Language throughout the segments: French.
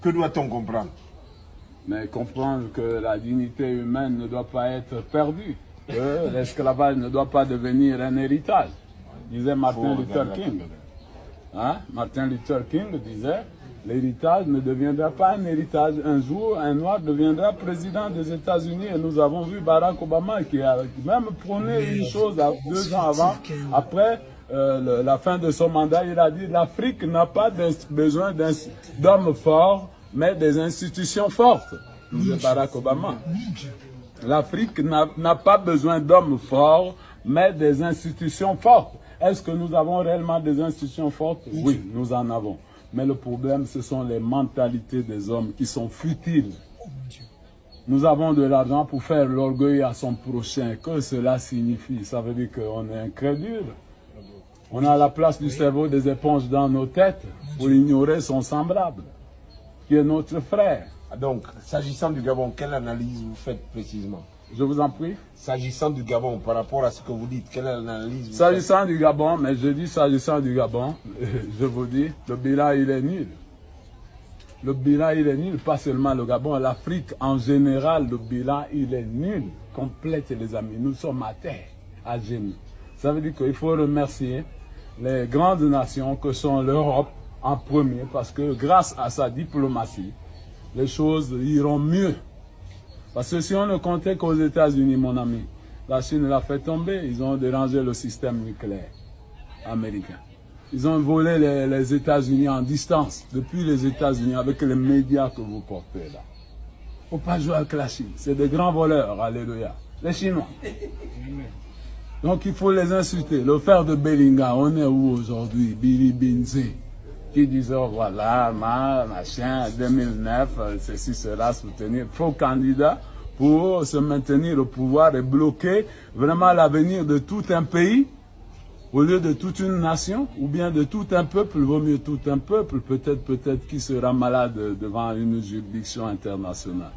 Que doit-on comprendre? Mais comprendre que la dignité humaine ne doit pas être perdue, que l'esclavage ne doit pas devenir un héritage, disait Martin Luther King. Hein? Martin Luther King disait, l'héritage ne deviendra pas un héritage. Un jour, un noir deviendra président des États-Unis et nous avons vu Barack Obama qui a même prôné une chose 2 ans avant, après la fin de son mandat, il a dit l'Afrique n'a pas besoin d'hommes forts, mais des institutions fortes, disait Barack Obama. L'Afrique n'a pas besoin d'hommes forts, mais des institutions fortes. Est-ce que nous avons réellement des institutions fortes? Oui, nous en avons. Mais le problème, ce sont les mentalités des hommes qui sont futiles. Nous avons de l'argent pour faire l'orgueil à son prochain. Que cela signifie? Ça veut dire qu'on est incrédule. On a la place du cerveau des éponges dans nos têtes pour ignorer son semblable, qui est notre frère. Donc, s'agissant du Gabon, quelle analyse vous faites précisément? Je vous en prie. S'agissant du Gabon, par rapport à ce que vous dites, quelle analyse vous faites? S'agissant du Gabon, mais je dis s'agissant du Gabon, je vous dis, le bilan il est nul. Le bilan il est nul, pas seulement le Gabon, l'Afrique en général, le bilan il est nul. Complète les amis, nous sommes à terre, à genoux. Ça veut dire qu'il faut remercier les grandes nations que sont l'Europe en premier, parce que grâce à sa diplomatie, les choses iront mieux. Parce que si on ne comptait qu'aux États-Unis, mon ami, la Chine l'a fait tomber, ils ont dérangé le système nucléaire américain. Ils ont volé les États-Unis en distance, depuis les États-Unis, avec les médias que vous portez là. Il ne faut pas jouer avec la Chine, c'est des grands voleurs, alléluia. Les Chinois. Donc il faut les insulter. Le frère de Bellingham, on est où aujourd'hui? Billy Binze, qui disait, oh, voilà, machin, 2009, ceci sera soutenir. Faux candidat pour se maintenir au pouvoir et bloquer vraiment l'avenir de tout un pays, au lieu de toute une nation, ou bien de tout un peuple. Vaut mieux tout un peuple, peut-être qui sera malade devant une juridiction internationale.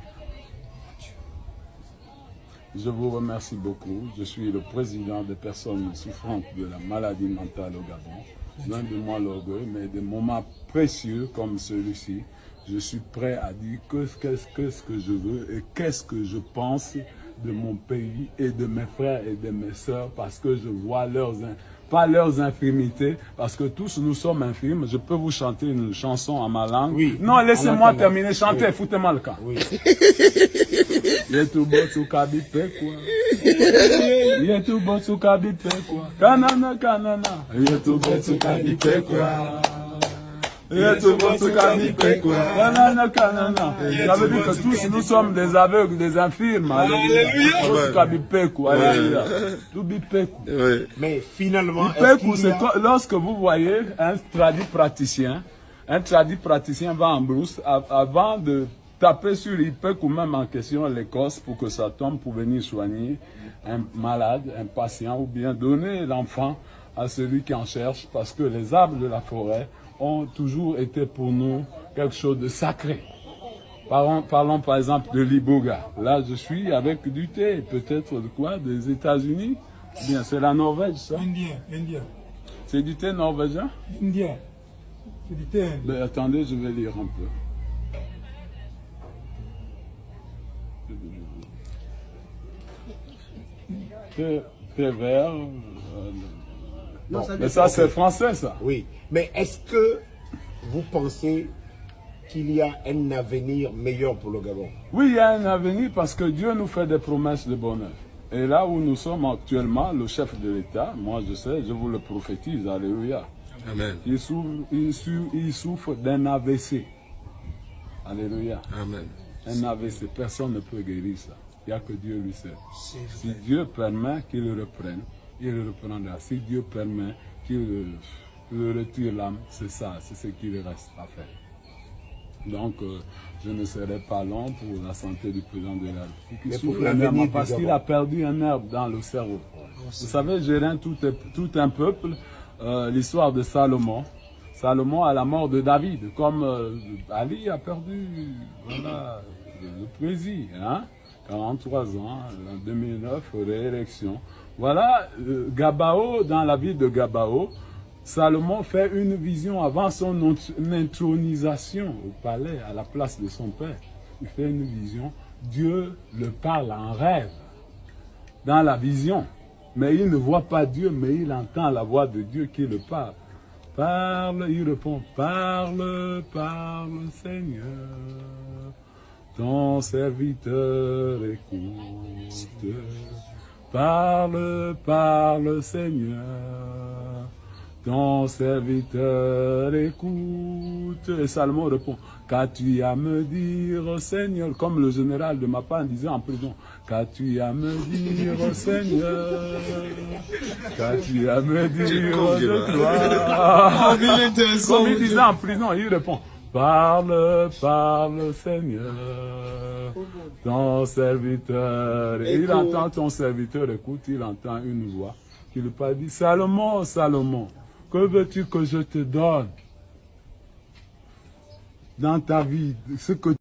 Je vous remercie beaucoup. Je suis le président des personnes souffrantes de la maladie mentale au Gabon. Loin de moi l'orgueil, mais des moments précieux comme celui-ci, je suis prêt à dire qu'est-ce que je veux et qu'est-ce que je pense de mon pays et de mes frères et de mes sœurs, parce que je vois pas leurs infirmités, parce que tous nous sommes infirmes. Je peux vous chanter une chanson en ma langue. Oui. Non, laissez-moi terminer, chantez, oui. Foutez-moi le camp. Oui. Kanana, kanana. Kanana, kanana. Ça veut dire que tous nous sommes des aveugles, des infirmes. Alléluia. Mais finalement, lorsque vous voyez un tradit praticien va en brousse avant de taper sur l'Ipek ou même en question l'Écosse pour que ça tombe pour venir soigner un malade, un patient, ou bien donner l'enfant à celui qui en cherche, parce que les arbres de la forêt ont toujours été pour nous quelque chose de sacré. Parlons par exemple de l'Iboga. Là, je suis avec du thé, peut-être de quoi? Des États-Unis? Bien, c'est la Norvège, ça? Indien. C'est du thé norvégien? Indien. C'est du thé indien. Ben, attendez, je vais lire un peu. Thé vert. Non, mais ça, c'est français, ça. Oui. Mais est-ce que vous pensez qu'il y a un avenir meilleur pour le Gabon? Oui, il y a un avenir parce que Dieu nous fait des promesses de bonheur. Et là où nous sommes actuellement, le chef de l'État, moi je sais, je vous le prophétise, alléluia. Amen. Il souffre d'un AVC. Alléluia. Amen. Un AVC, personne ne peut guérir ça. Il n'y a que Dieu lui seul. Si Dieu permet qu'il le reprenne, il le reprendra. Si Dieu permet qu'il le retire l'âme, c'est ça, c'est ce qu'il reste à faire. Donc, je ne serai pas long pour la santé du président de la République. Il souffre énormément parce qu'il a perdu un nerf dans le cerveau. Vous savez, gérer tout un peuple, l'histoire de Salomon. Salomon à la mort de David, comme Ali a perdu le président, hein? 43 ans, en 2009, réélection. Voilà, Gabao, dans la ville de Gabao, Salomon fait une vision avant son intronisation au palais, à la place de son père. Il fait une vision. Dieu le parle en rêve, dans la vision. Mais il ne voit pas Dieu, mais il entend la voix de Dieu qui le parle. Parle, il répond, parle, parle, Seigneur. Ton serviteur écoute. Parle, parle, Seigneur. Ton serviteur écoute. Et Salomon répond, qu'as-tu à me dire, Seigneur, comme le général de Mappan disait en prison, qu'as-tu à me dire, Seigneur, qu'as-tu à me dire de toi. Comme il disait en prison, il répond, parle, parle, Seigneur, ton serviteur. Et il entend ton serviteur, écoute, il entend une voix qui lui parle, dit, Salomon, Salomon, que veux-tu que je te donne dans ta vie, ce que